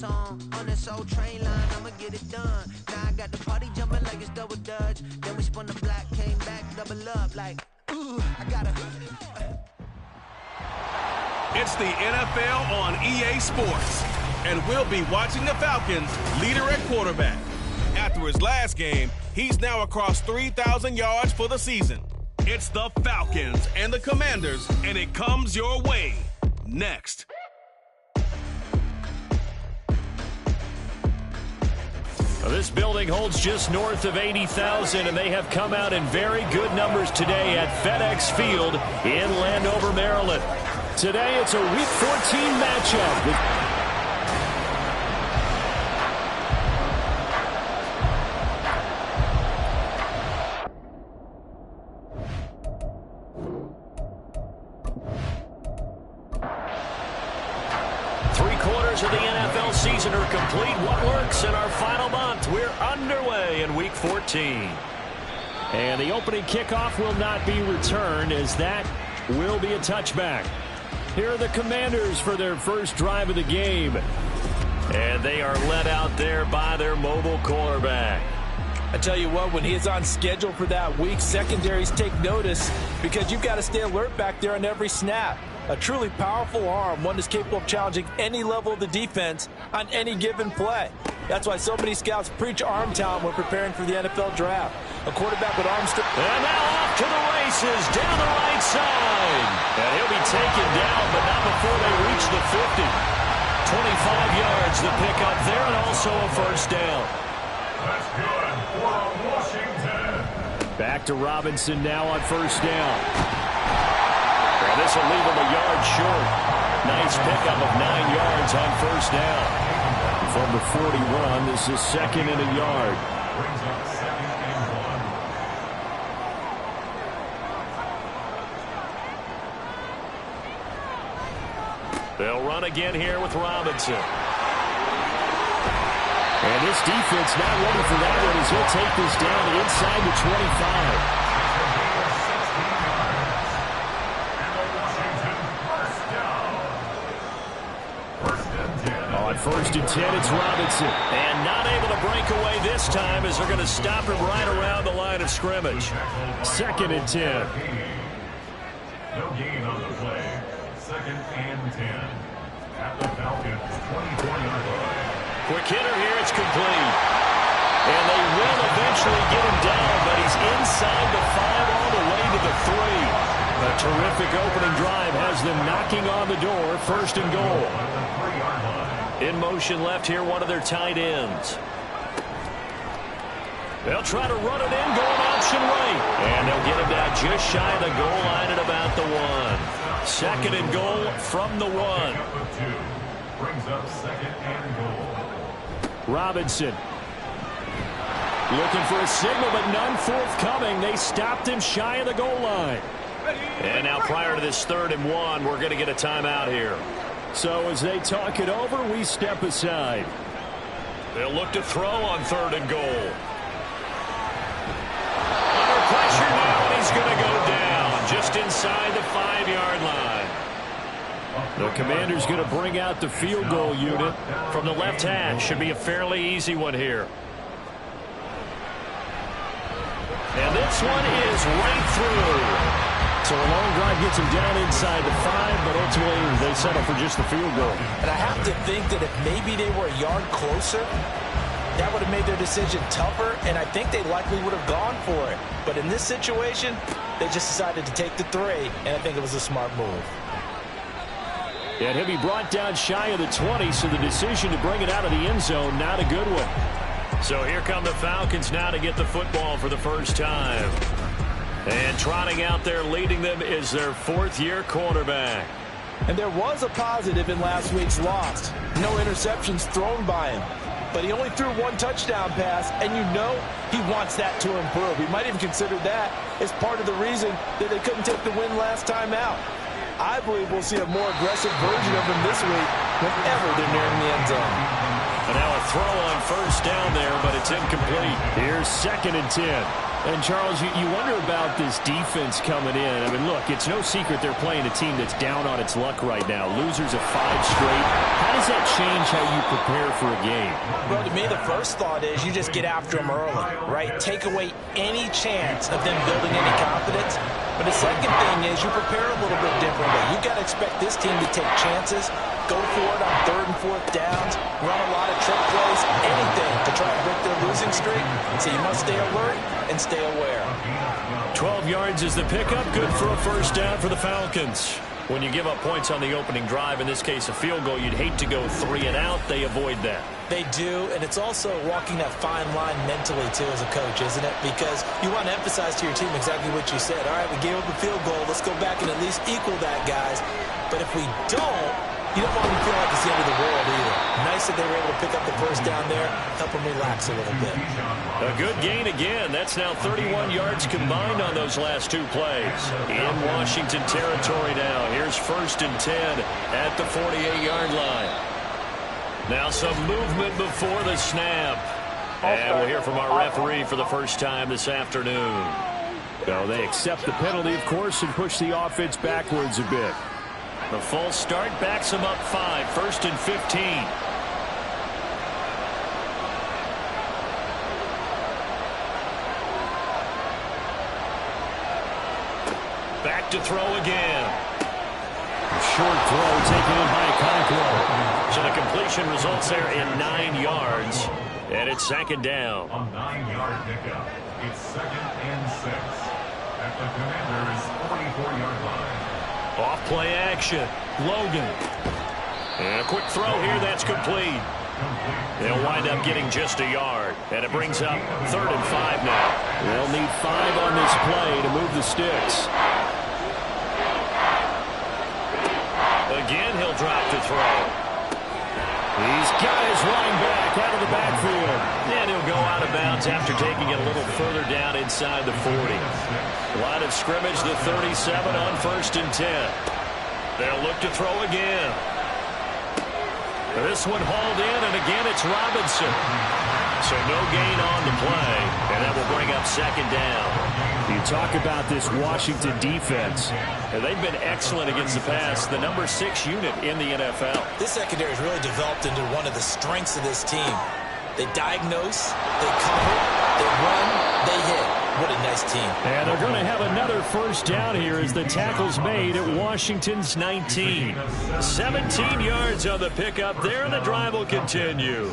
song on this old train line. I'ma get it done. Now I got the party jumping like it's double dutch. Then we spun the block, came back, double up like, ooh, I gotta. It's the NFL on EA Sports, and we'll be watching the Falcons leader at quarterback. After his last game, he's now across 3,000 yards for the season. It's the Falcons and the Commanders, and it comes your way next. This building holds just north of 80,000, and they have come out in very good numbers today at FedEx Field in Landover, Maryland. Today, it's a Week 14 matchup. Three-quarters of the NFL season are complete. What works in our final month? We're underway in Week 14. And the opening kickoff will not be returned, as that will be a touchback. Here are the Commanders for their first drive of the game. And they are led out there by their mobile quarterback. I tell you what, when he is on schedule for that week, secondaries take notice because you've got to stay alert back there on every snap. A truly powerful arm, one that's capable of challenging any level of the defense on any given play. That's why so many scouts preach arm talent when preparing for the NFL draft. A quarterback with arm strength. And now off to the races down the right side. And he'll be taken down, but not before they reach the 50. 25 yards the pickup there, and also a first down. That's good for Washington. Back to Robinson now on first down. And this will leave him a yard short. Nice pickup of 9 yards on first down. From the 41, this is second and a yard. Brings up second and 1. They'll run again here with Robinson. And this defense not ready for that one, as he'll take this down inside the 25. On first and 10, it's Robinson. And not able to break away this time, as they're going to stop him right around the line of scrimmage. Second and 10. No gain on the play. Second and 10. At the Falcons' 24-yard line. Quick hitter here, it's complete. And they will eventually get him down, but he's inside the 5 all the way to the 3. A terrific opening drive has them knocking on the door, first and goal. In motion left here, one of their tight ends. They'll try to run it in, going option right. And they'll get him down just shy of the goal line at about the 1. Second and goal from the 1. Brings up second and goal. Robinson looking for a signal, but none forthcoming. They stopped him shy of the goal line. And now prior to this 3rd and 1, we're going to get a timeout here. So as they talk it over, we step aside. They'll look to throw on 3rd and goal. Under pressure now, and he's going to go down just inside the 5-yard line. The Commanders going to bring out the field goal unit from the left hash. Should be a fairly easy one here. And this one is right through. So a long drive gets him down inside the 5, but ultimately they settle for just the field goal. And I have to think that if maybe they were a yard closer, that would have made their decision tougher, and I think they likely would have gone for it. But in this situation, they just decided to take the 3, and I think it was a smart move. And he'll be brought down shy of the 20, so the decision to bring it out of the end zone, not a good one. So here come the Falcons now to get the football for the first time. And trotting out there leading them is their 4th-year quarterback. And there was a positive in last week's loss. No interceptions thrown by him. But he only threw 1 touchdown pass, and you know he wants that to improve. He might even consider that as part of the reason that they couldn't take the win last time out. I believe we'll see a more aggressive version of him this week whenever they're nearing the end zone. And now a throw on first down there, but it's incomplete. Here's second and 10. And, Charles, you wonder about this defense coming in. I mean, look, it's no secret they're playing a team that's down on its luck right now. Losers of 5 straight. How does that change how you prepare for a game? Well, to me, the first thought is you just get after them early, right? Take away any chance of them building any confidence. But the second thing is you prepare a little bit differently. You've got to expect this team to take chances, go for it on 3rd and 4th downs, run a lot of trick plays, anything to try and break their losing streak. So you must stay alert and stay aware. 12 yards is the pickup. Good for a first down for the Falcons. When you give up points on the opening drive, in this case a field goal, you'd hate to go 3 and out. They avoid that. They do, and it's also walking that fine line mentally, too, as a coach, isn't it? Because you want to emphasize to your team exactly what you said. All right, we gave up a field goal. Let's go back and at least equal that, guys. But if we don't, you don't want to feel like it's the end of the world either. Nice that they were able to pick up the first down there, help them relax a little bit. A good gain again. That's now 31 yards combined on those last 2 plays. In Washington territory now. Here's 1st and 10 at the 48-yard line. Now some movement before the snap. And we'll hear from our referee for the first time this afternoon. So they accept the penalty, of course, and push the offense backwards a bit. The false start backs them up 5. 1st and 15. Back to throw again. Short throw taken in by Conklin. So the completion results there in 9 yards. And it's 2nd down. A 9-yard pickup. It's 2nd and 6 at the Commanders' 44-yard line. Off play action. Logan. And a quick throw here. That's complete. They'll wind up getting just a yard. And it brings up 3rd and 5 now. They'll need 5 on this play to move the sticks. Again, he'll drop to throw. He's got his running back out of the backfield. And he'll go out of bounds after taking it a little further down inside the 40. Line of scrimmage, the 37 on 1st and 10. They'll look to throw again. This one hauled in, and again it's Robinson. So no gain on the play, and that will bring up 2nd down. You talk about this Washington defense. And they've been excellent against the pass, the number 6 unit in the NFL. This secondary has really developed into one of the strengths of this team. They diagnose, they cover, they run, they hit. What a nice team. And they're going to have another first down here as the tackle's made at Washington's 19. 17 yards on the pickup there, and the drive will continue.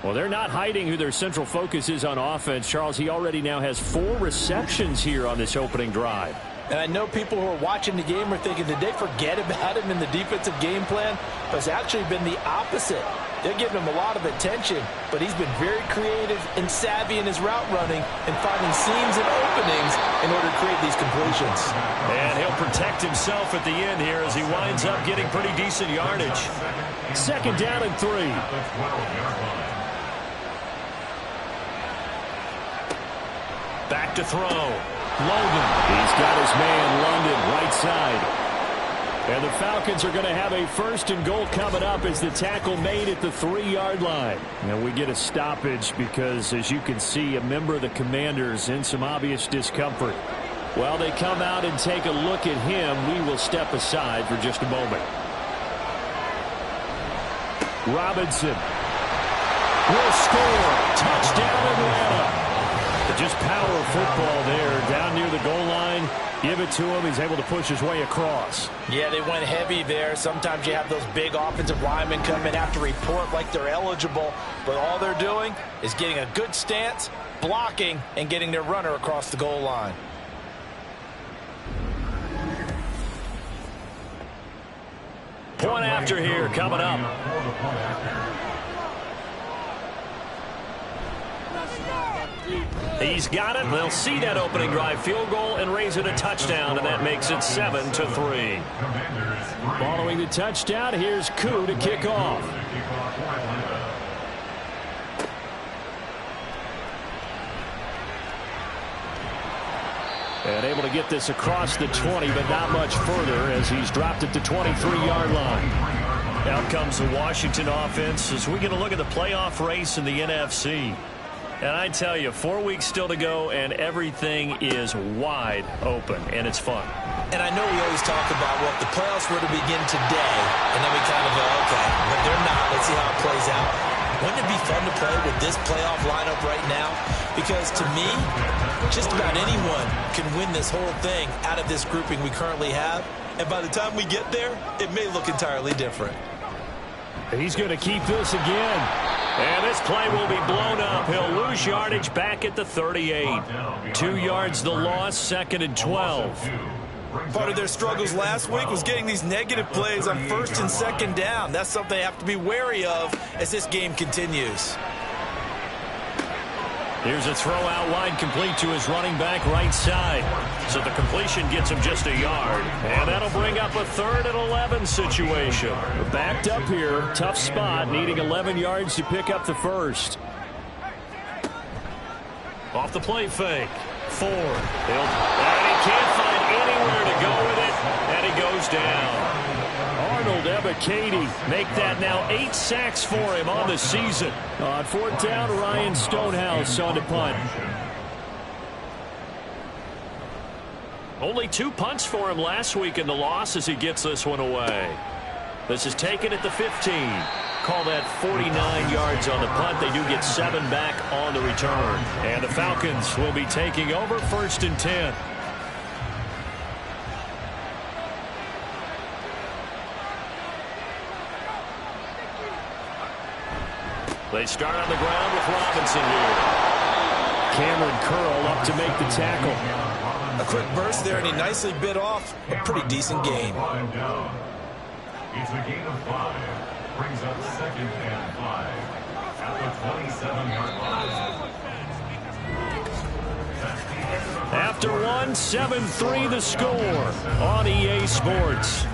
Well, they're not hiding who their central focus is on offense. Charles, he already now has 4 receptions here on this opening drive. And I know people who are watching the game are thinking, did they forget about him in the defensive game plan? But it's actually been the opposite. They're giving him a lot of attention, but he's been very creative and savvy in his route running and finding seams and openings in order to create these completions. And he'll protect himself at the end here as he winds up getting pretty decent yardage. 2nd down and 3. Back to throw. Logan. He's got his man London right side. And the Falcons are going to have a 1st and goal coming up as the tackle made at the 3-yard line. And we get a stoppage because, as you can see, a member of the Commanders in some obvious discomfort. While they come out and take a look at him, we will step aside for just a moment. Robinson will score. Touchdown Atlanta. Just power football there down near the goal line. Give it to him. He's able to push his way across. Yeah, they went heavy there. Sometimes you have those big offensive linemen come in, have to report like they're eligible. But all they're doing is getting a good stance, blocking, and getting their runner across the goal line. Point after here coming up. He's got it. They'll see that opening drive field goal and raise it a touchdown, and that makes it 7-3. Following the touchdown, here's Koo to kick off. And able to get this across the 20, but not much further as he's dropped it to 23-yard line. Out comes the Washington offense as we get a look at the playoff race in the NFC. And I tell you, 4 weeks still to go, and everything is wide open, and it's fun. And I know we always talk about, well, if the playoffs were to begin today, and then we kind of go, okay, but they're not. Let's see how it plays out. Wouldn't it be fun to play with this playoff lineup right now? Because to me, just about anyone can win this whole thing out of this grouping we currently have. And by the time we get there, it may look entirely different. He's going to keep this again. And this play will be blown up. He'll lose yardage back at the 38. 2 yards the loss, 2nd and 12. Part of their struggles last week was getting these negative plays on 1st and 2nd down. That's something they have to be wary of as this game continues. Here's a throw out wide, complete to his running back right side. So the completion gets him just a yard. And that'll bring up a 3rd and 11 situation. Backed up here, tough spot, needing 11 yards to pick up the first. Off the play fake. Ford. And he can't find anywhere to go with it. And he goes down. Arnold Ebiketie make that now 8 sacks for him on the season. On 4th down, Ryan Stonehouse on the punt. Only 2 punts for him last week in the loss as he gets this one away. This is taken at the 15. Call that 49 yards on the punt. They do get 7 back on the return. And the Falcons will be taking over 1st and 10. They start on the ground with Robinson here. Cameron Curl up to make the tackle. A quick burst there, and he nicely bit off a pretty decent gain. It's a gain of 5. Brings up 2nd and 5 at the 27-yard line. After 1, 7-3 the score on EA Sports.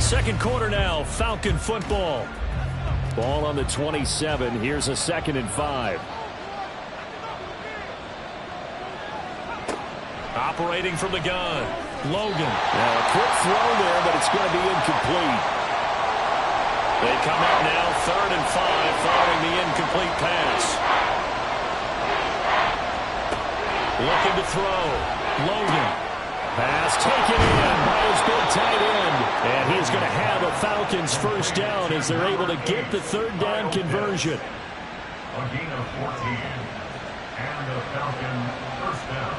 2nd quarter now, Falcon football. Ball on the 27. Here's a 2nd and 5. Operating from the gun, Logan. Now a quick throw there, but it's going to be incomplete. They come up now 3rd and 5 following the incomplete pass. Looking to throw, Logan. Pass taken in by his big tight end. And he's going to have a Falcons 1st down as they're able to get the 3rd down conversion. A gain of 14. And a Falcon 1st down.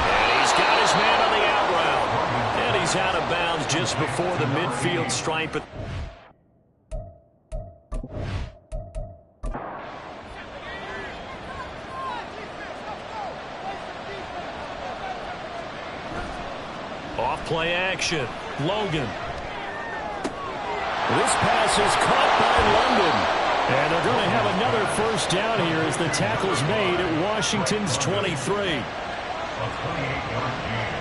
And he's got his man on the out route. And he's out of bounds just before the midfield stripe. Off play action. Logan. This pass is caught by London. And they're going to have another 1st down here as the tackle's made at Washington's 23. A 28-yard gain.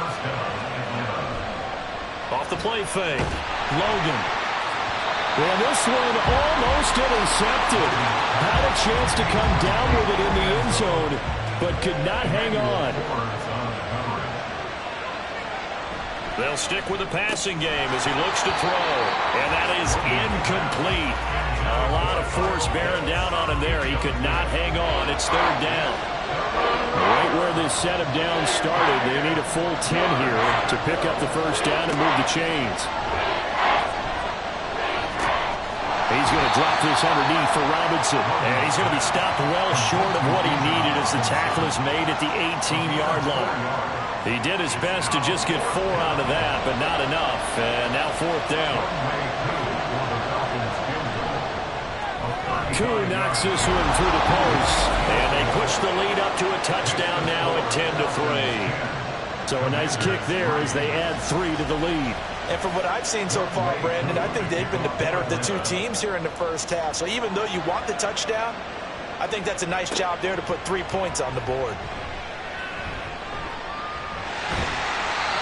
1st down, Atlanta. Off the play fake. Logan. Well, this one almost intercepted. Had a chance to come down with it in the end zone, but could not hang on. They'll stick with the passing game as he looks to throw. And that is incomplete. A lot of force bearing down on him there. He could not hang on. It's 3rd down. Right where this set of downs started, they need a full 10 here to pick up the 1st down and move the chains. He's going to drop this underneath for Robinson. And he's going to be stopped well short of what he needed as the tackle is made at the 18-yard line. He did his best to just get 4 out of that, but not enough. And now 4th down. Koo knocks this one through the post. And they push the lead up to a touchdown now at 10-3. So a nice kick there as they add 3 to the lead. And from what I've seen so far, Brandon, I think they've been the better of the 2 teams here in the 1st half. So even though you want the touchdown, I think that's a nice job there to put 3 points on the board.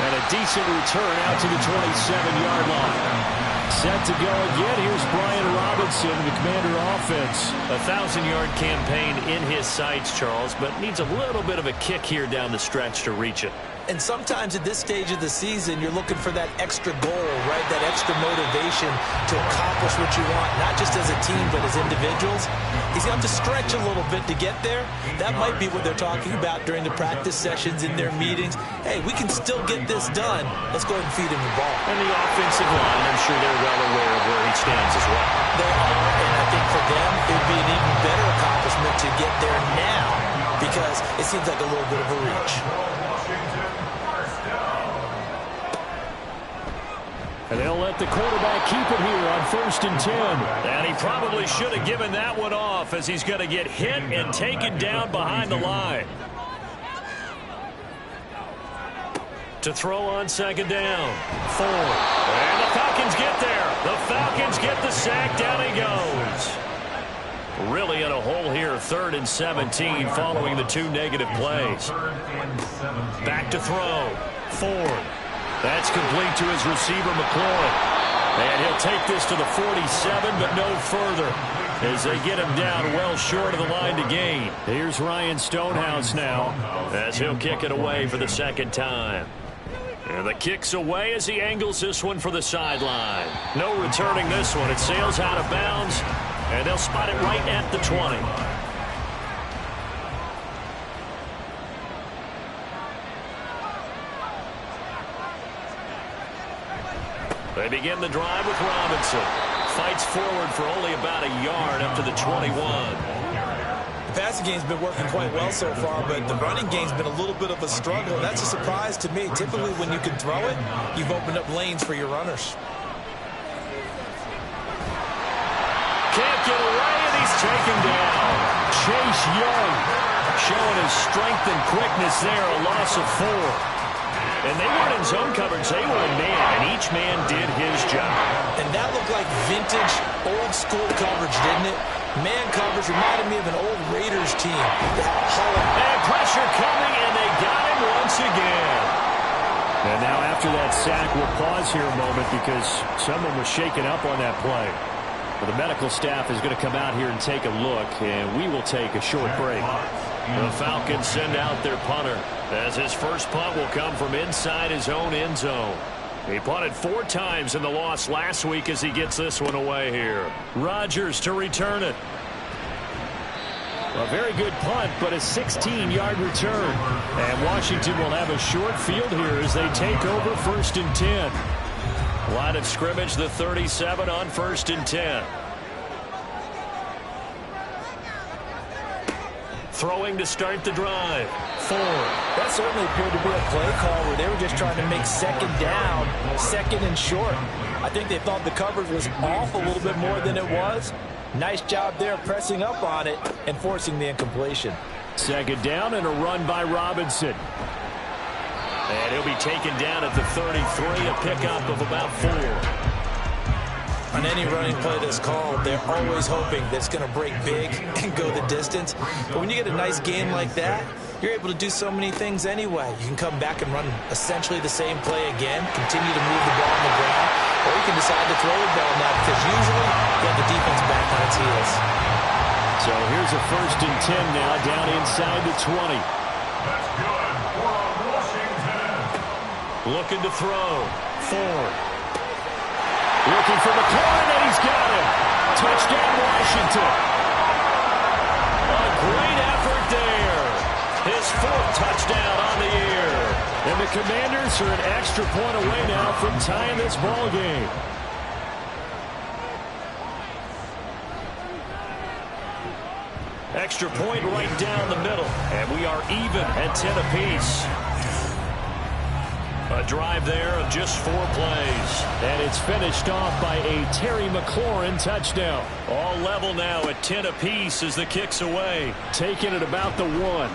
And a decent return out to the 27-yard line. Set to go again. Here's Brian Robinson, the Commander offense. A 1,000-yard campaign in his sights, Charles, but needs a little bit of a kick here down the stretch to reach it. And sometimes at this stage of the season, you're looking for that extra goal, right? That extra motivation to accomplish what you want, not just as a team, but as individuals. He's got to stretch a little bit to get there. That might be what they're talking about during the practice sessions, in their meetings. Hey, we can still get this done. Let's go ahead and feed him the ball. And the offensive line, I'm sure they're well aware of where he stands as well. They are, and I think for them, it would be an even better accomplishment to get there now, because it seems like a little bit of a reach. And they'll let the quarterback keep it here on 1st and 10. And he probably should have given that one off, as he's going to get hit and taken down behind the line. To throw on 2nd down. Ford. And the Falcons get there. The Falcons get the sack. Down he goes. Really in a hole here. 3rd and 17 following the 2 negative plays. Back to throw. Ford. That's complete to his receiver, McLaurin. And he'll take this to the 47, but no further, as they get him down well short of the line to gain. Here's Ryan Stonehouse now, as he'll kick it away for the 2nd time. And the kick's away as he angles this one for the sideline. No returning this one. It sails out of bounds, and they'll spot it right at the 20. They begin the drive with Robinson. Fights forward for only about a yard up to the 21. The passing game's been working quite well so far, but the running game's been a little bit of a struggle. That's a surprise to me. Typically, when you can throw it, you've opened up lanes for your runners. Can't get away, and he's taken down. Chase Young showing his strength and quickness there, a loss of 4. And they weren't in zone coverage. They were in man, and each man did his job. And that looked like vintage, old-school coverage, didn't it? Man coverage reminded me of an old Raiders team. And pressure coming, and they got him once again. And now after that sack, we'll pause here a moment because someone was shaken up on that play. Well, the medical staff is going to come out here and take a look, and we will take a short break. The Falcons send out their punter, as his first punt will come from inside his own end zone. He punted 4 times in the loss last week as he gets this one away here. Rodgers to return it. A very good punt, but a 16-yard return. And Washington will have a short field here as they take over 1st and 10. Line of scrimmage, the 37 on 1st and 10. Throwing to start the drive. Ford. That certainly appeared to be a play call where they were just trying to make 2nd down, 2nd and short. I think they thought the coverage was off a little bit more than it was. Nice job there pressing up on it and forcing the incompletion. 2nd down and a run by Robinson. And he'll be taken down at the 33, a pickup of about 4. On any running play that's called, they're always hoping that it's going to break big and go the distance. But when you get a nice game like that, you're able to do so many things anyway. You can come back and run essentially the same play again, continue to move the ball on the ground, or you can decide to throw the ball now because usually you have the defense back on its heels. So here's a 1st and 10 now, down inside the 20. That's good for Washington. Looking to throw. Ford. Looking for McLaurin, and he's got him. Touchdown, Washington. A great effort there. His 4th touchdown on the year. And the Commanders are an extra point away now from tying this ball game. Extra point right down the middle. And we are even at 10 apiece. A drive there of just 4 plays. And it's finished off by a Terry McLaurin touchdown. All level now at 10 apiece as the kick's away. Taking it about the 1.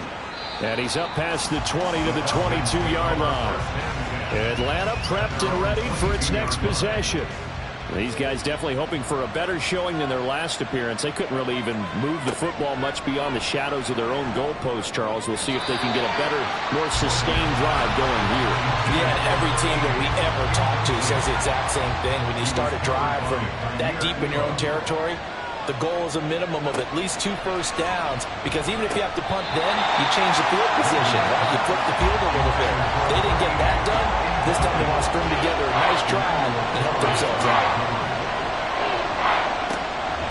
And he's up past the 20 to the 22-yard line. Atlanta prepped and ready for its next possession. These guys definitely hoping for a better showing than their last appearance. They couldn't really even move the football much beyond the shadows of their own goalpost, Charles. We'll see if they can get a better, more sustained drive going here. Yeah, and every team that we ever talk to says the exact same thing. When you start a drive from that deep in your own territory, The goal is a minimum of at least 2 first downs, because even if you have to punt then, you change the field position, right? You flip the field a little bit. They didn't get that done. This time they want to string together a nice drive and help themselves out.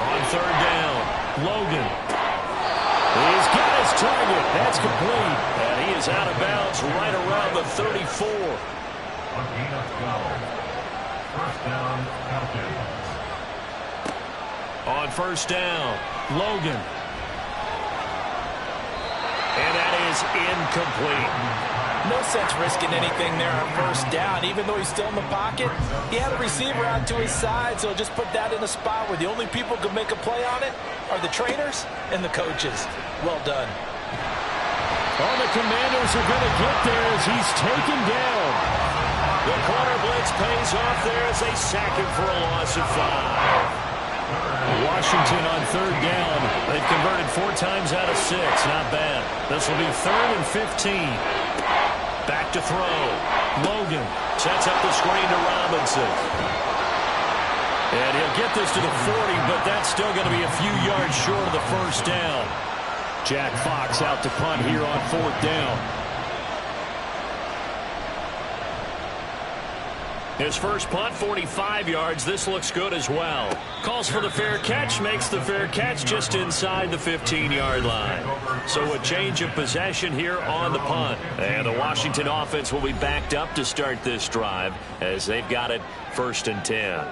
On third down, Logan. He's got his target. That's complete. And he is out of bounds right around the 34. A gain of 12. First down, Falcons. On first down, Logan. And that is incomplete. No sense risking anything there on first down. Even though he's still in the pocket, he had a receiver out to his side, so just put that in a spot where the only people who can make a play on it are the trainers and the coaches. Well done. Oh, the Commanders are going to get there as he's taken down. The corner blitz pays off there as they sack him for a loss of 5. Washington on third down. They've converted 4 times out of 6. Not bad. This will be 3rd and 15. Back to throw. Logan sets up the screen to Robinson. And he'll get this to the 40, but that's still going to be a few yards short of the first down. Jack Fox out to punt here on 4th down. His first punt, 45 yards. This looks good as well. Calls for the fair catch, makes the fair catch just inside the 15-yard line. So a change of possession here on the punt. And the Washington offense will be backed up to start this drive as they've got it 1st and 10.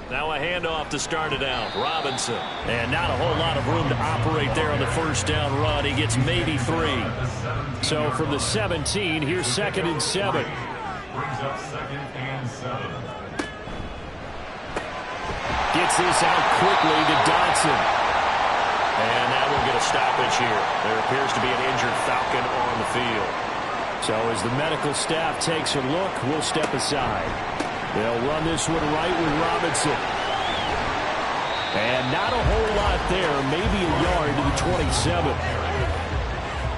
Now a handoff to start it out. Robinson. And not a whole lot of room to operate there on the first down run. He gets maybe 3. So from the 17, here's 2nd and 7. Brings up 2nd and 7. Gets this out quickly to Dodson. And now we'll get a stoppage here. There appears to be an injured Falcon on the field. So as the medical staff takes a look, we'll step aside. They'll run this one right with Robinson. And not a whole lot there. Maybe a yard to the 27.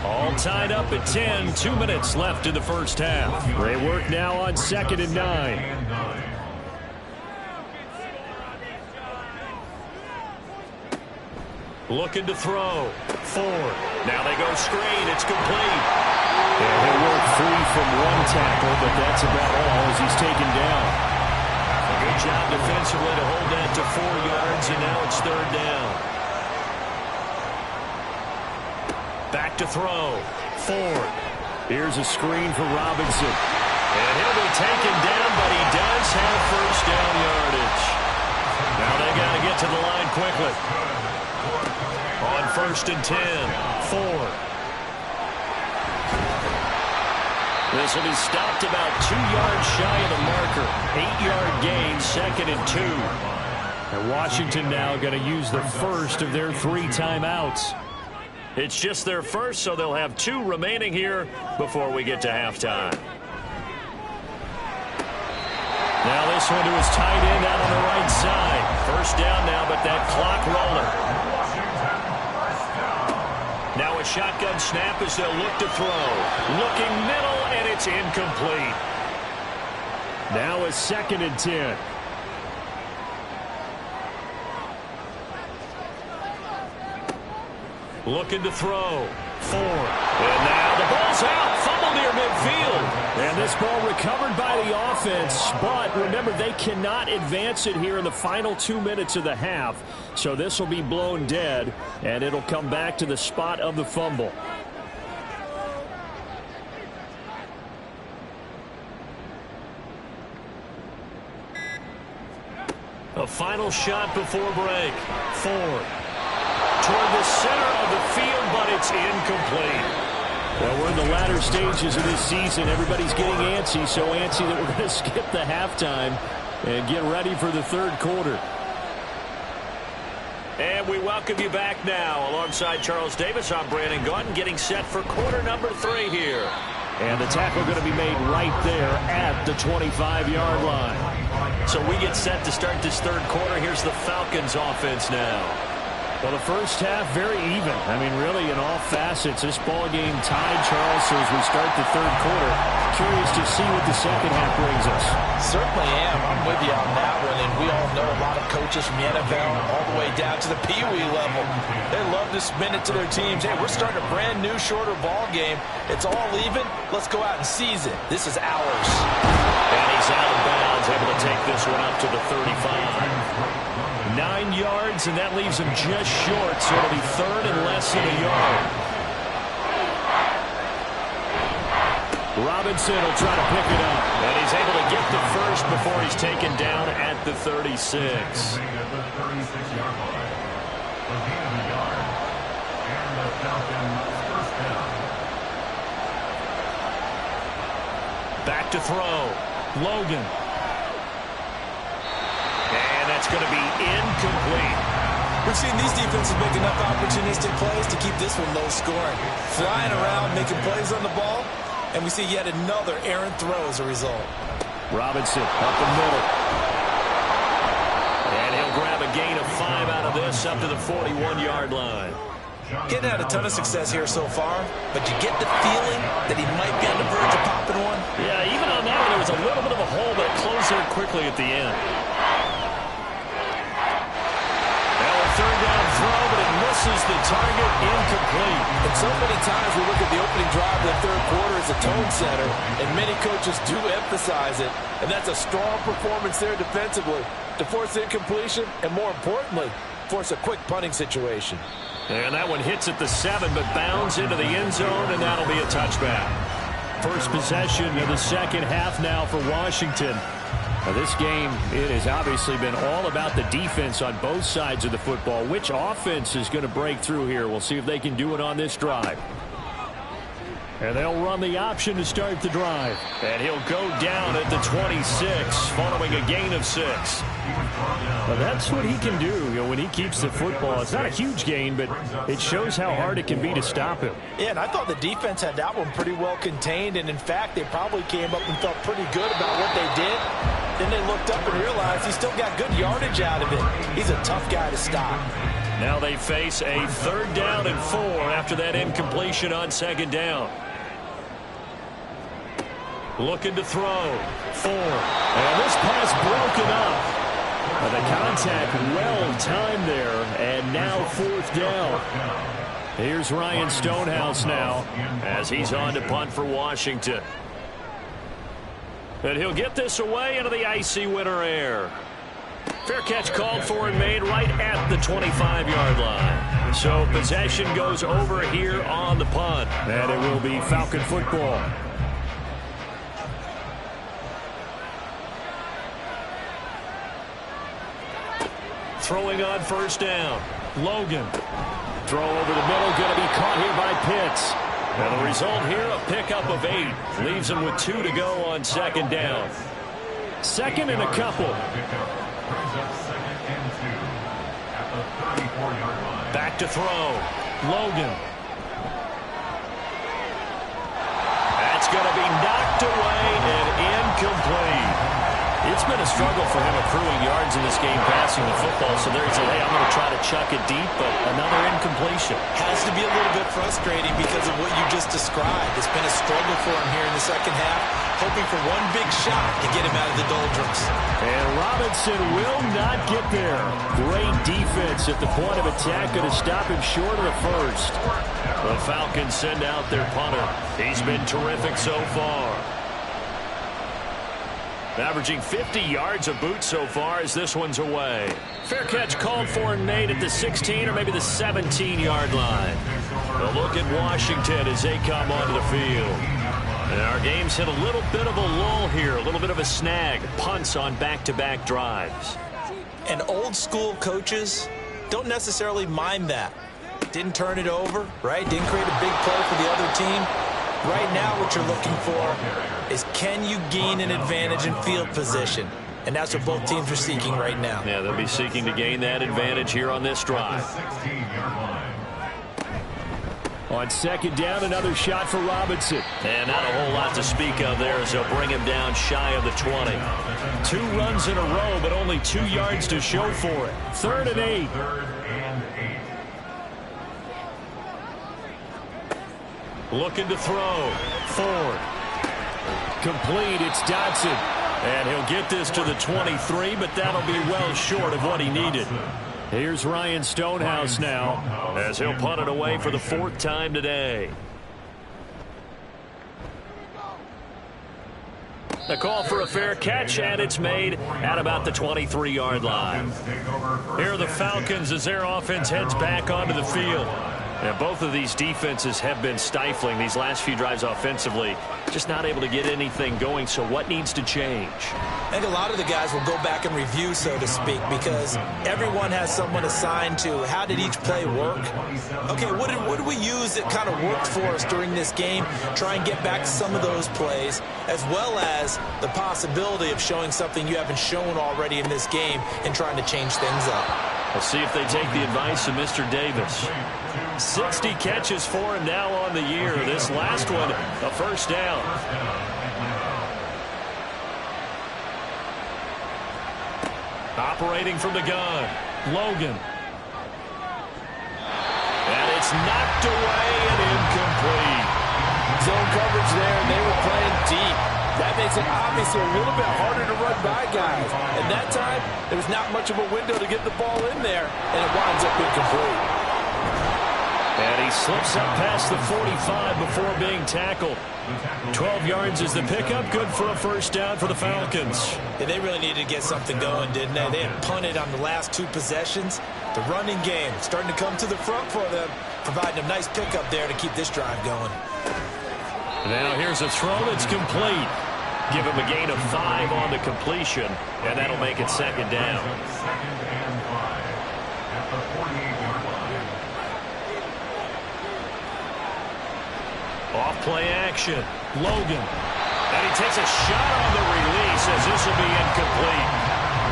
All tied up at 10. 2 minutes left in the first half. They work now on 2nd and 9. Looking to throw. Ford. Now they go screen. It's complete. Yeah, he'll work free from 1 tackle, but that's about all as he's taken down. A good job defensively to hold that to 4 yards, and now it's 3rd down. Back to throw. Ford. Here's a screen for Robinson. And he'll be taken down, but he does have first down yardage. Now they got to get to the line quickly. On 1st and 10, Ford. This will be stopped about 2 yards shy of the marker. 8-yard gain, 2nd and 2. And Washington now going to use the first of their 3 timeouts. It's just their first, so they'll have 2 remaining here before we get to halftime. Now this one to his tight end out on the right side. First down now, but that clock rolling. Now a shotgun snap as they'll look to throw. Looking middle, and it's incomplete. Now a 2nd and 10. Looking to throw. 4. And now the ball's out. Fumble near midfield. And this ball recovered by the offense. But remember, they cannot advance it here in the final 2 minutes of the half. So this will be blown dead. And it'll come back to the spot of the fumble. A final shot before break. 4. Toward the center of the field, but it's incomplete. Well, we're in the latter stages of this season. Everybody's getting antsy, so antsy that we're going to skip the halftime and get ready for the 3rd quarter. And we welcome you back now. Alongside Charles Davis, I'm Brandon Gaunton, getting set for quarter number 3 here. And the tackle going to be made right there at the 25-yard line. So we get set to start this 3rd quarter. Here's the Falcons offense now. Well, the first half, very even. I mean, really, in all facets, this ball game tied, Charles. So as we start the third quarter, curious to see what the second half brings us. Certainly am. I'm with you on that one. And we all know a lot of coaches from the NFL all the way down to the Pee Wee level. They love to spin it to their teams. Hey, we're starting a brand new, shorter ball game. It's all even. Let's go out and seize it. This is ours. And he's out of bounds, able to take this one up to the 35. 9 yards, and that leaves him just short, so it'll be third and less than a yard. Robinson will try to pick it up, and he's able to get the first before he's taken down at the 36. Back to throw. Logan. And that's going to be incomplete. We've seen these defenses make enough opportunistic plays to keep this one low scoring. Flying around, making plays on the ball, and we see yet another errant throw as a result. Robinson up the middle. And he'll grab a gain of 5 out of this up to the 41-yard line. Getting had a ton of success here so far, but you get the feeling that he might be on the verge of popping one. Yeah, even on that one, there was a little bit of a hole, but it closed there quickly at the end. Third down throw, but it misses the target, incomplete. And so many times we look at the opening drive of the third quarter as a tone setter, and many coaches do emphasize it, and that's a strong performance there defensively to force incompletion and, more importantly, force a quick punting situation. And that one hits at the 7, but bounds into the end zone, and that'll be a touchback. First possession of the second half now for Washington. Now this game, it has obviously been all about the defense on both sides of the football. Which offense is going to break through here? We'll see if they can do it on this drive. And they'll run the option to start the drive. And he'll go down at the 26 following a gain of 6. Well, that's what he can do, when he keeps the football. It's not a huge gain, but it shows how hard it can be to stop him. Yeah, and I thought the defense had that one pretty well contained, and in fact, they probably came up and felt pretty good about what they did. Then they looked up and realized he still got good yardage out of it. He's a tough guy to stop. Now they face a 3rd down and 4 after that incompletion on 2nd down. Looking to throw. 4. And this pass broken up. The contact well timed there, and now 4th down. Here's Ryan Stonehouse now as he's on to punt for Washington. And he'll get this away into the icy winter air. Fair catch called for and made right at the 25-yard line. So possession goes over here on the punt. And it will be Falcon football. Throwing on 1st down. Logan. Throw over the middle, going to be caught here by Pitts. And the result here, a pickup of 8. Leaves him with 2 to go on 2nd down. 2nd and a couple. Back to throw. Logan. That's going to be knocked away and incomplete. It's been a struggle for him accruing yards in this game passing the football. So there he said, hey, I'm going to try to chuck it deep, but another incompletion. Has to be a little bit frustrating because of what you just described. It's been a struggle for him here in the second half, hoping for one big shot to get him out of the doldrums. And Robinson will not get there. Great defense at the point of attack, going to stop him short of the first. The Falcons send out their punter. He's been terrific so far. Averaging 50 yards a boot so far as this one's away. Fair catch called for and made at the 16 or maybe the 17-yard line. A look at Washington as they come onto the field. And our game's hit a little bit of a lull here, a little bit of a snag. Punts on back-to-back drives. And old-school coaches don't necessarily mind that. Didn't turn it over, right? Didn't create a big play for the other team. Right now what you're looking for is can you gain an advantage in field position? And that's what both teams are seeking right now. Yeah, they'll be seeking to gain that advantage here on this drive. On 2nd down, another shot for Robinson. And not a whole lot to speak of there as they'll bring him down shy of the 20. 2 runs in a row, but only 2 yards to show for it. 3rd and 8. Looking to throw. Ford. Complete. It's Dotson. And he'll get this to the 23, but that'll be well short of what he needed. Here's Ryan Stonehouse now as he'll punt it away for the 4th time today. The call for a fair catch, and it's made at about the 23-yard line. Here are the Falcons as their offense heads back onto the field. And both of these defenses have been stifling these last few drives offensively. Just not able to get anything going, so what needs to change? I think a lot of the guys will go back and review, so to speak, because everyone has someone assigned to how did each play work. Okay, what did we use that kind of worked for us during this game? Try and get back to some of those plays, as well as the possibility of showing something you haven't shown already in this game and trying to change things up. We'll see if they take the advice of Mr. Davis. 60 catches for him now on the year. This last one, a first down. Operating from the gun, Logan. And it's knocked away and incomplete. Zone coverage there, and they were playing deep. That makes it obviously a little bit harder to run by guys. At that time, there was not much of a window to get the ball in there, and it winds up incomplete. And he slips up past the 45 before being tackled. 12 yards is the pickup. Good for a first down for the Falcons. Yeah, they really needed to get something going, didn't they? They had punted on the last 2 possessions. The running game starting to come to the front for them, providing a nice pickup there to keep this drive going. Now here's a throw that's complete. Give him a gain of 5 on the completion, and that'll make it 2nd down. Second and 5 at the 48-yard line. Off play action. Logan. And he takes a shot on the release as this will be incomplete.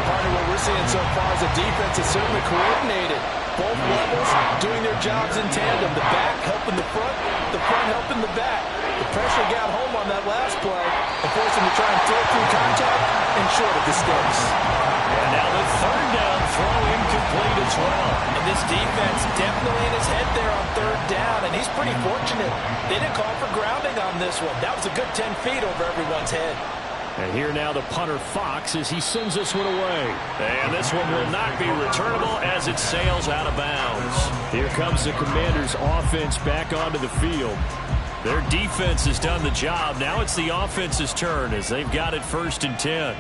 Part of what we're seeing so far is the defense is certainly coordinated. Both levels doing their jobs in tandem. The back helping the front helping the back. The pressure got home on that last play and forced him to try and throw through contact and short of the sticks. And now the 3rd down throw incomplete as well. And this defense definitely in his head there on 3rd down, and he's pretty fortunate. They didn't call for grounding on this one. That was a good 10 feet over everyone's head. And here now the punter Fox as he sends this one away. And this one will not be returnable as it sails out of bounds. Here comes the Commanders' offense back onto the field. Their defense has done the job. Now it's the offense's turn as they've got it 1st and 10.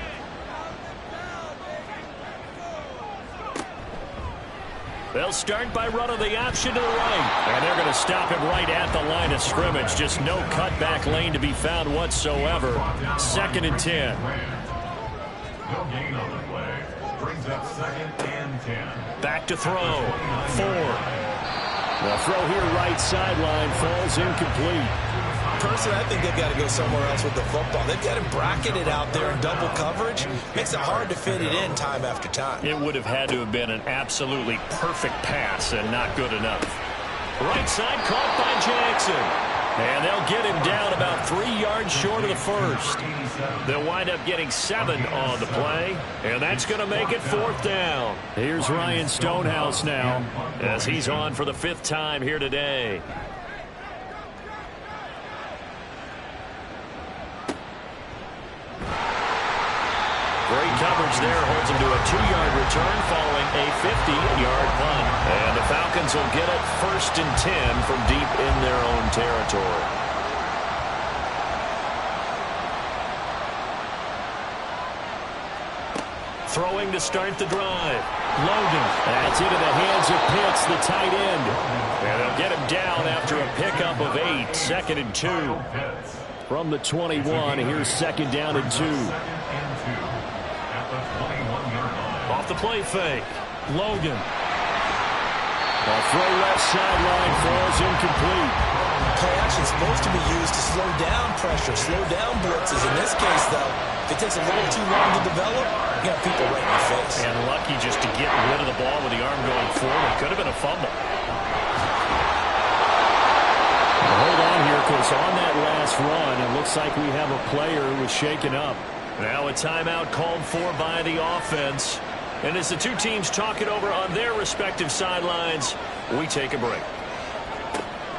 They'll start by running the option to the right. And they're going to stop him right at the line of scrimmage. Just no cutback lane to be found whatsoever. 2nd and 10. No gain on the play. Brings up 2nd and 10. Back to throw. Ford. The throw here right sideline falls incomplete. Personally, I think they've got to go somewhere else with the football. They've got him bracketed out there in double coverage. Makes it hard to fit it in time after time. It would have had to have been an absolutely perfect pass and not good enough. Right side caught by Jackson. And they'll get him down about 3 yards short of the 1st. They'll wind up getting 7 on the play, and that's going to make it 4th down. Here's Ryan Stonehouse now as he's on for the 5th time here today. Great coverage there, holds him to a 2-yard return following a 50-yard punt. And the Falcons will get it 1st and 10 from deep in their own territory. Throwing to start the drive. Logan. That's into the hands of Pitts, the tight end. And they'll get him down after a pickup of 8, 2nd and 2. From the 21, here's 2nd down and 2. Off the play fake. Logan. A throw left sideline falls incomplete. Play action is supposed to be used to slow down pressure, slow down blitzes. In this case, though, if it takes a little too long to develop, you got people right in the face. And lucky just to get rid of the ball with the arm going forward. Could have been a fumble. Hold on here, because on that last run, it looks like we have a player who was shaken up. Now a timeout called for by the offense. And as the two teams talk it over on their respective sidelines, we take a break.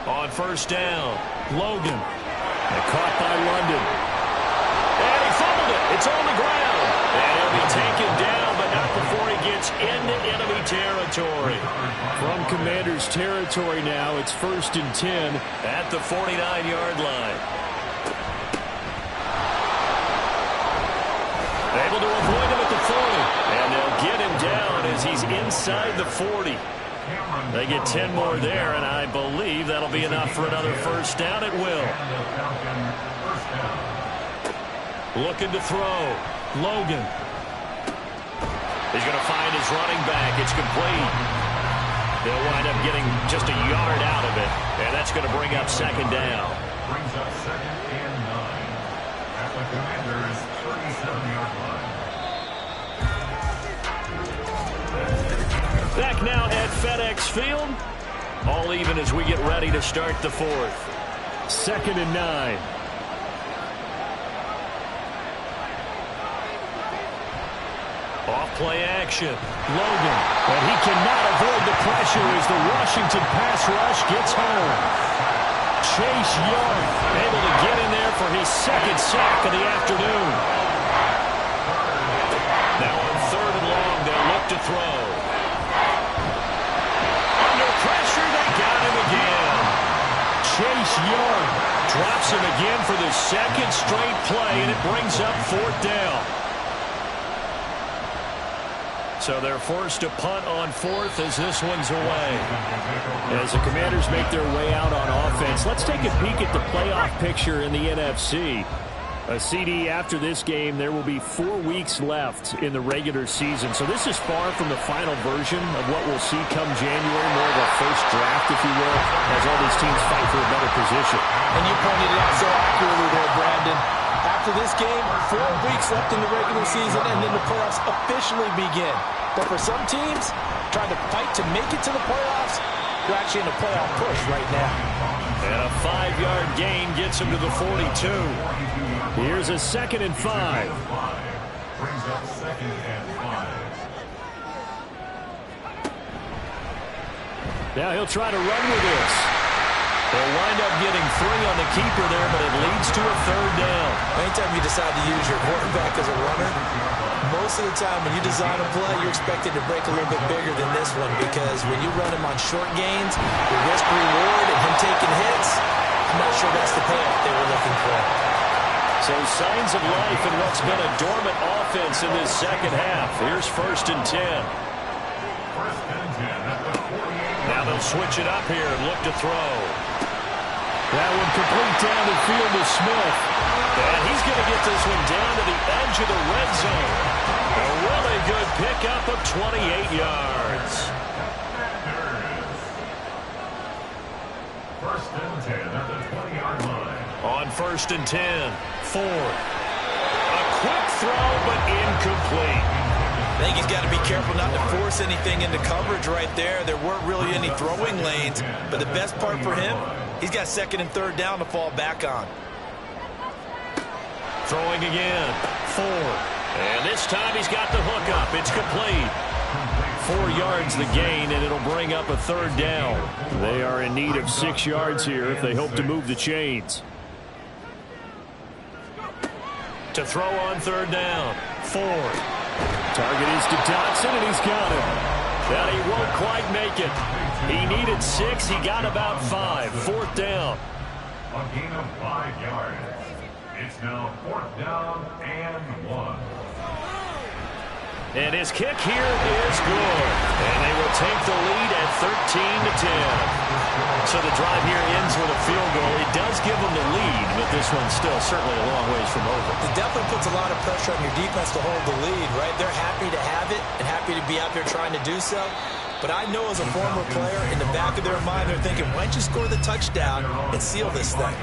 On 1st down, Logan. And caught by London. And he fumbled it. It's on the ground. And he'll be taken down, but not before he gets into enemy territory. From Commanders territory now, it's 1st and 10 at the 49-yard line. Able to avoid him at the 40. And they'll get him down as he's inside the 40. They get 10 more there, and I believe that'll be enough for another first down. It will. Looking to throw. Logan. He's going to find his running back. It's complete. They'll wind up getting just a yard out of it, and that's going to bring up 2nd down. Brings up 2nd and 9 at the Commanders' 37-yard line. Back now at FedEx Field. All even as we get ready to start the 4th. 2nd and 9. Off play action. Logan. And he cannot avoid the pressure as the Washington pass rush gets home. Chase Young able to get in there for his 2nd sack of the afternoon. Now on 3rd and long, they'll look to throw. Under pressure, they got him again. Chase Young drops him again for the 2nd straight play, and it brings up 4th down. So they're forced to punt on 4th as this one's away. As the Commanders make their way out on offense, let's take a peek at the playoff picture in the NFC. A CD after this game, there will be 4 weeks left in the regular season. So this is far from the final version of what we'll see come January, more of a first draft, if you will, as all these teams fight for a better position. And you pointed it out so accurately there, Brandon. After this game, 4 weeks left in the regular season, and then the playoffs officially begin. But for some teams, trying to fight to make it to the playoffs, they're actually in a playoff push right now. And a 5-yard gain gets him to the 42. Here's a 2nd and 5. Brings up 2nd and 5. Now he'll try to run with this. They'll wind up getting 3 on the keeper there, but it leads to a 3rd down. Anytime you decide to use your quarterback as a runner, most of the time when you design a play, you're expected to break a little bit bigger than this one, because when you run him on short gains, the risk-reward and him taking hits, I'm not sure that's the payoff they were looking for. So signs of life in what's been a dormant offense in this 2nd half. Here's 1st and 10. 1st and 10 at the 48. Now they'll switch it up here and look to throw. That one complete down the field to Smith. And he's going to get this one down to the edge of the red zone. A really good pickup of 28 yards. 1st and 10 at the 20-yard line. On 1st and 10, Ford. A quick throw, but incomplete. I think he's got to be careful not to force anything into coverage right there. There weren't really any throwing lanes, but the best part for him, he's got 2nd and 3rd down to fall back on. Throwing again, Ford. And this time he's got the hook up. It's complete. 4 yards the gain, and it'll bring up a 3rd down. They are in need of 6 yards here if they hope to move the chains. To throw on 3rd down, Ford. Target is to Dotson, and he's got him. But he won't quite make it. He needed 6. He got about 5. 4th down. A gain of 5 yards. It's now 4th down and 1. And his kick here is good. And they will take the lead at 13-10. So the drive here ends with a field goal. It does give them the lead, but this one's still certainly a long ways from over. It definitely puts a lot of pressure on your defense to hold the lead, right? They're happy to have it and happy to be out there trying to do so. But I know as a former player, in the back of their mind, they're thinking, why don't you score the touchdown and seal this thing?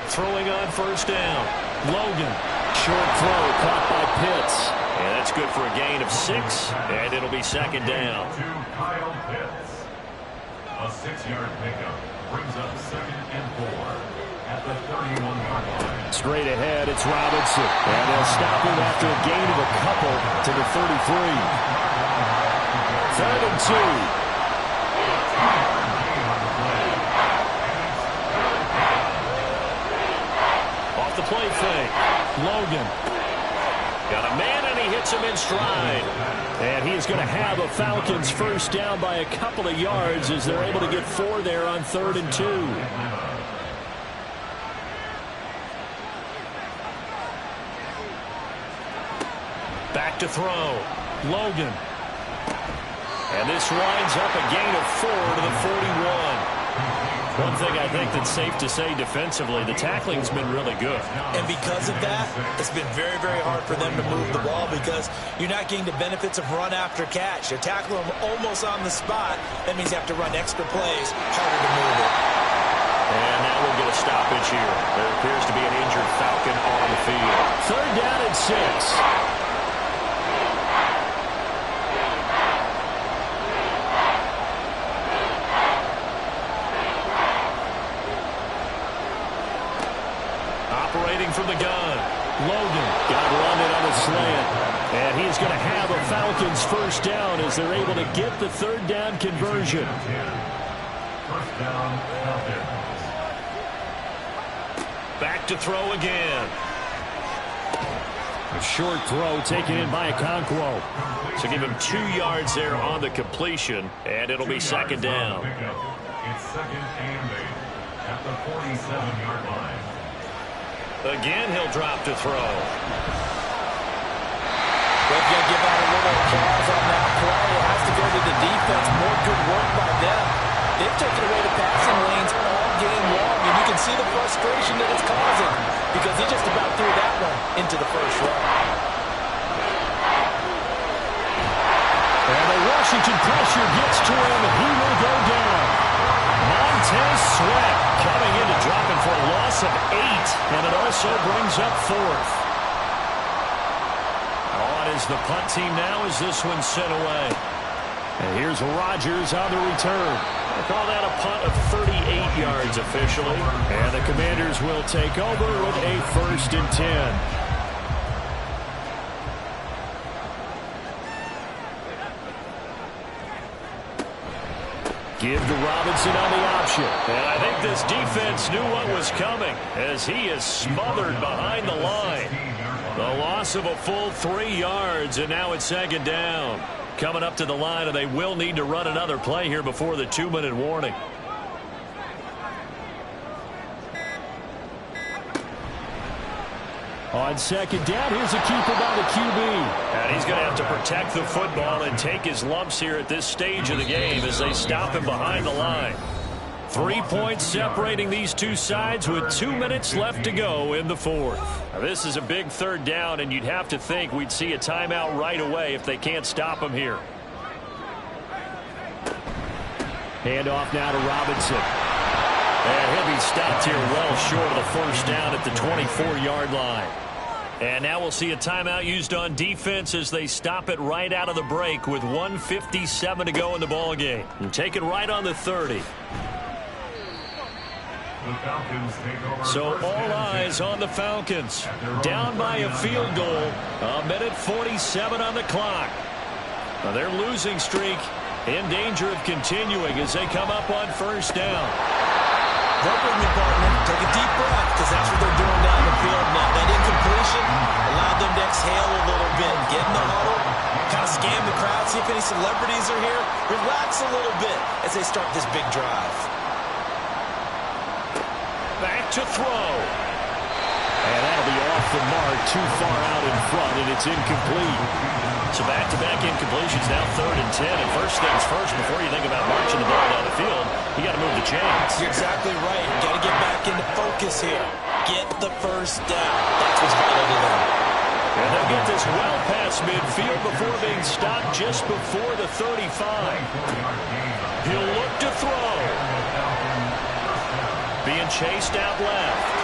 Throwing on 1st down. Logan. Short throw caught by Pitts. And that's good for a gain of 6. And it'll be 2nd down. To Kyle Pitts. A 6-yard pickup brings up 2nd and 4 at the 31-yard line. Straight ahead, it's Robinson. And they'll stop him after a gain of a couple to the 33. 3rd and 2. Off the play fake. Logan. Got a man, and he hits him in stride. And he is going to have a Falcons first down by a couple of yards as they're able to get 4 there on 3rd and 2. Back to throw. Logan. And this winds up a gain of 4 to the 41. One thing I think that's safe to say defensively, the tackling's been really good. And because of that, it's been very, very hard for them to move the ball because you're not getting the benefits of run after catch. You're tackling them almost on the spot. That means you have to run extra plays, harder to move it. And now we'll get a stoppage here. There appears to be an injured Falcon on the field. 3rd down and 6. From the gun. Logan got run it on a slant. And he's going to have a Falcons first down as they're able to get the 3rd down conversion. First down, Falcons. Back to throw again. A short throw taken in by Okonkwo. So give him 2 yards there on the completion, and it'll be 2nd down. It's 2nd and 8 at the 47-yard line. Again, he'll drop to throw. They're going to give out a little applause on that play. It has to go to the defense. More good work by them. They've taken away the passing lanes all game long, and you can see the frustration that it's causing because he just about threw that one into the first row. And the Washington pressure gets to him, and he will go down. Montez Sweat coming in to drop him for a loss of 8, and it also brings up 4th. On is the punt team now as this one's sent away. And here's Rodgers on the return. We'll call that a punt of 38 yards officially. And the Commanders will take over with a 1st and 10. Give to Robinson on the option. And I think this defense knew what was coming as he is smothered behind the line. The loss of a full 3 yards, and now it's 2nd down. Coming up to the line, and they will need to run another play here before the 2-minute warning. On 2nd down, here's a keeper by the QB. And he's going to have to protect the football and take his lumps here at this stage of the game as they stop him behind the line. 3 points separating these two sides with 2 minutes left to go in the 4th. Now, this is a big 3rd down, and you'd have to think we'd see a timeout right away if they can't stop him here. Handoff now to Robinson. And he'll be stopped here well short of the 1st down at the 24-yard line. And now we'll see a timeout used on defense as they stop it right out of the break with 1:57 to go in the ballgame. And take it right on the 30. So all eyes on the Falcons. Down by a field goal. A minute 47 on the clock. Now their losing streak in danger of continuing as they come up on 1st down. Work with me, partner. Take a deep breath because that's what they're doing down the field now. That incompletion allowed them to exhale a little bit. Get in the huddle, kind of scan the crowd, see if any celebrities are here. Relax a little bit as they start this big drive. Back to throw. And that'll be off the mark, too far out in front, and it's incomplete. So back-to-back incompletions, now 3rd and 10. And first things first, before you think about marching the ball down the field, you got to move the chains. You're exactly right. You got to get back into focus here. Get the 1st down. That's what's vital to them. And they'll get this well past midfield before being stopped just before the 35. He'll look to throw. Being chased out left.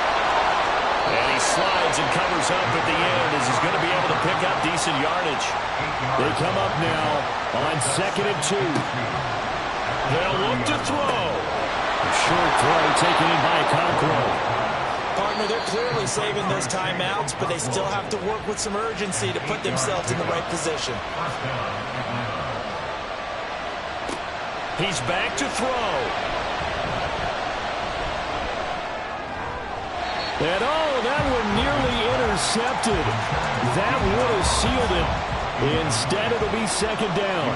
And he slides and covers up at the end as he's going to be able to pick up decent yardage. They come up now on 2nd and 2. They'll look to throw. A short throw taken in by Okonkwo. Partner, they're clearly saving those timeouts, but they still have to work with some urgency to put themselves in the right position. He's back to throw. And that one nearly intercepted. That would have sealed it. Instead, it'll be second down.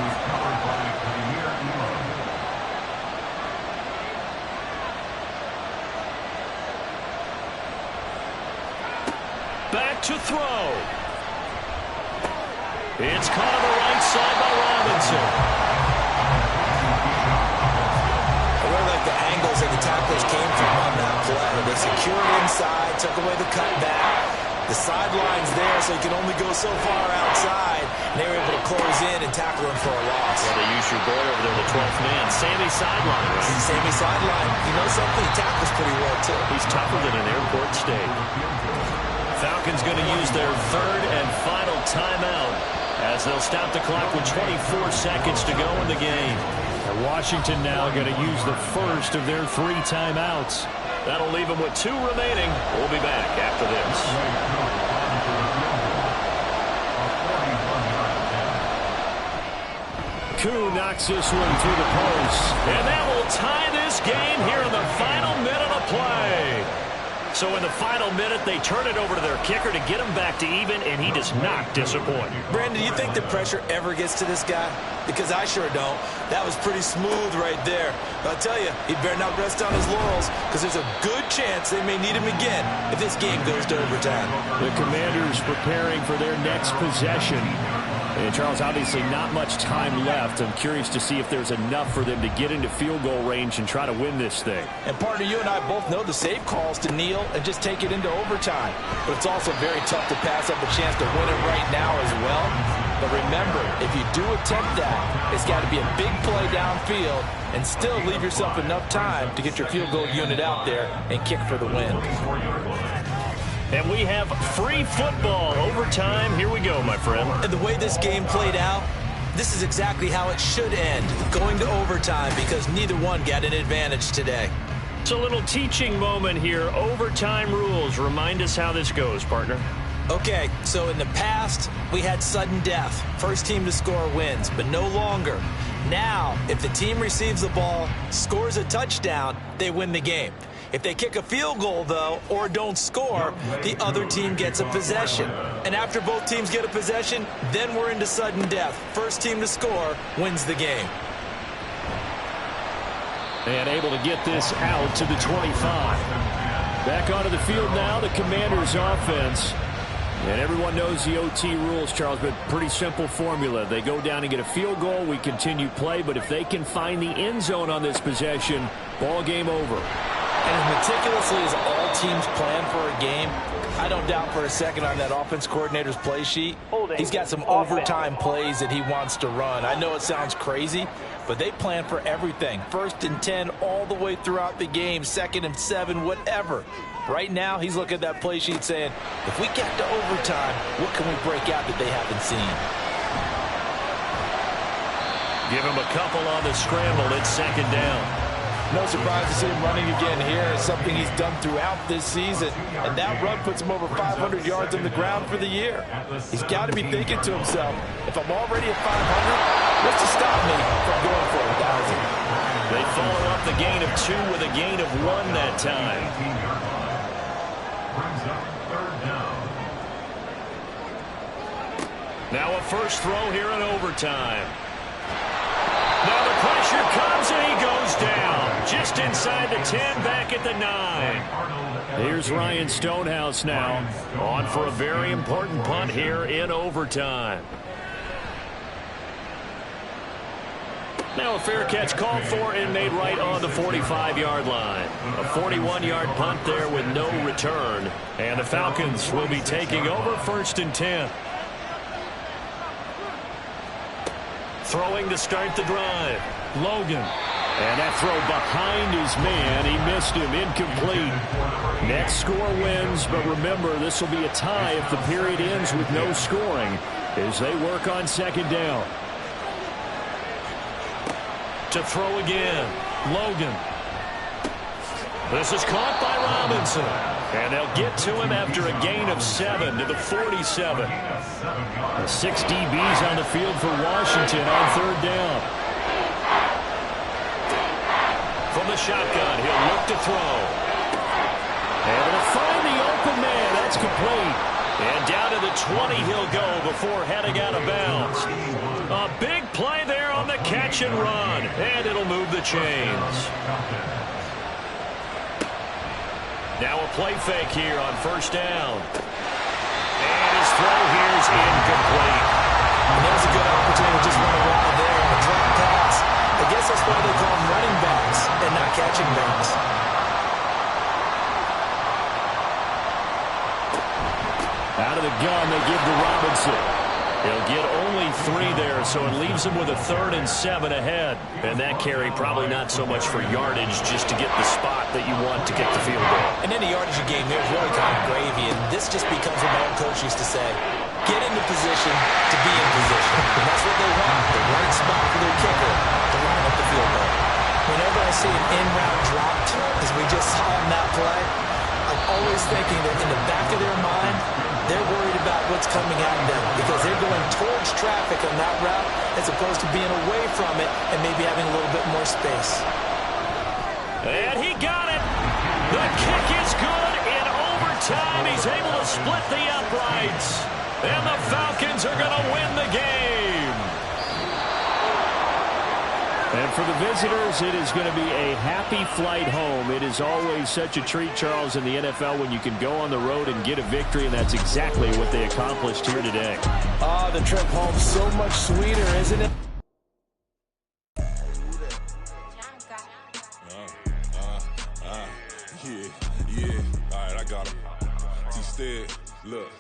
Back to throw. It's caught on the right side by Robinson. I really like the angles that the tacklers came from on that play. They secured inside, took away the cutback. The sideline's there, so he can only go so far outside. And they were able to close in and tackle him for a loss. Well, they used your boy over there, the 12th man, Sammy Sideline. Sammy Sideline. You know something? He tackles pretty well, too. He's tougher than an airport steak. Falcons going to use their third and final timeout as they'll stop the clock with 24 seconds to go in the game. And Washington now going to use the first of their 3 timeouts. That'll leave them with 2 remaining. We'll be back after this. Koo knocks this one through the post. And that will tie this game here in the final minute of play. So in the final minute, they turn it over to their kicker to get him back to even, and he does not disappoint. Brandon, do you think the pressure ever gets to this guy? Because I sure don't. That was pretty smooth right there. But I'll tell you, he better not rest on his laurels, because there's a good chance they may need him again if this game goes to overtime. The Commanders preparing for their next possession. And Charles, obviously not much time left. I'm curious to see if there's enough for them to get into field goal range and try to win this thing. And partner, you and I both know the save calls to kneel and just take it into overtime. But it's also very tough to pass up a chance to win it right now as well. But remember, if you do attempt that, it's got to be a big play downfield and still leave yourself enough time to get your field goal unit out there and kick for the win. And we have free football overtime. Here we go, my friend. And the way this game played out, this is exactly how it should end, going to overtime, because neither one got an advantage today. It's a little teaching moment here. Overtime rules. Remind us how this goes, partner. Okay, so in the past, we had sudden death. First team to score wins, but no longer. Now, if the team receives the ball, scores a touchdown, they win the game. If they kick a field goal, though, or don't score, the other team gets a possession. And after both teams get a possession, then we're into sudden death. First team to score wins the game. And able to get this out to the 25. Back onto the field now, the Commanders' offense. And everyone knows the OT rules, Charles, but pretty simple formula. They go down and get a field goal, we continue play, but if they can find the end zone on this possession, ball game over. And as meticulously as all teams plan for a game, I don't doubt for a second on that offense coordinator's play sheet, he's got some overtime plays that he wants to run. I know it sounds crazy, but they plan for everything. 1st and 10 all the way throughout the game, 2nd and 7, whatever. Right now, he's looking at that play sheet saying, if we get to overtime, what can we break out that they haven't seen? Give him a couple on the scramble. It's 2nd down. No surprise to see him running again here. It's something he's done throughout this season. And that run puts him over 500 yards on the ground for the year. He's got to be thinking to himself, if I'm already at 500, what's to stop me from going for 1,000? They follow up the gain of 2 with a gain of 1 that time. Now a first throw here in overtime. Now the pressure comes and he goes down. Just inside the 10, back at the 9. Here's Ryan Stonehouse now on for a very important punt here in overtime. Now a fair catch called for and made right on the 45-yard line. A 41-yard punt there with no return. And the Falcons will be taking over 1st and 10. Throwing to start the drive. Logan. And that throw behind his man. He missed him. Incomplete. Next score wins, but remember, this will be a tie if the period ends with no scoring as they work on 2nd down. To throw again. Logan. This is caught by Robinson. And they'll get to him after a gain of 7 to the 47. 6 DBs on the field for Washington on 3rd down. the shotgun. He'll look to throw. Able to find the open man. That's complete. And down to the 20 he'll go before heading out of bounds. A big play there on the catch and run. And it'll move the chains. Now a play fake here on first down. And his throw here is incomplete. And there's a good opportunity to just run around there on a drop pass. I guess that's why they call them running backs and not catching backs. Out of the gun, they give to Robinson. He'll get only 3 there, so it leaves him with a 3rd and 7 ahead. And that carry probably not so much for yardage, just to get the spot that you want to get the field goal. And in the yardage game, there's really kind of gravy, and this just becomes what my old coach used to say. Get into position to be in position. And that's what they want, the right spot for their kicker to line up the field goal. Whenever I see an in-route dropped, as we just saw on that play, I'm always thinking that in the back of their mind, they're worried about what's coming at them because they're going towards traffic on that route as opposed to being away from it and maybe having a little bit more space. And he got it. The kick is good. In overtime, he's able to split the uprights. And the Falcons are going to win the game. And for the visitors, it is going to be a happy flight home. It is always such a treat, Charles, in the NFL when you can go on the road and get a victory, and that's exactly what they accomplished here today. The trip home so much sweeter, isn't it? Yeah. All right, I got him. Instead, look.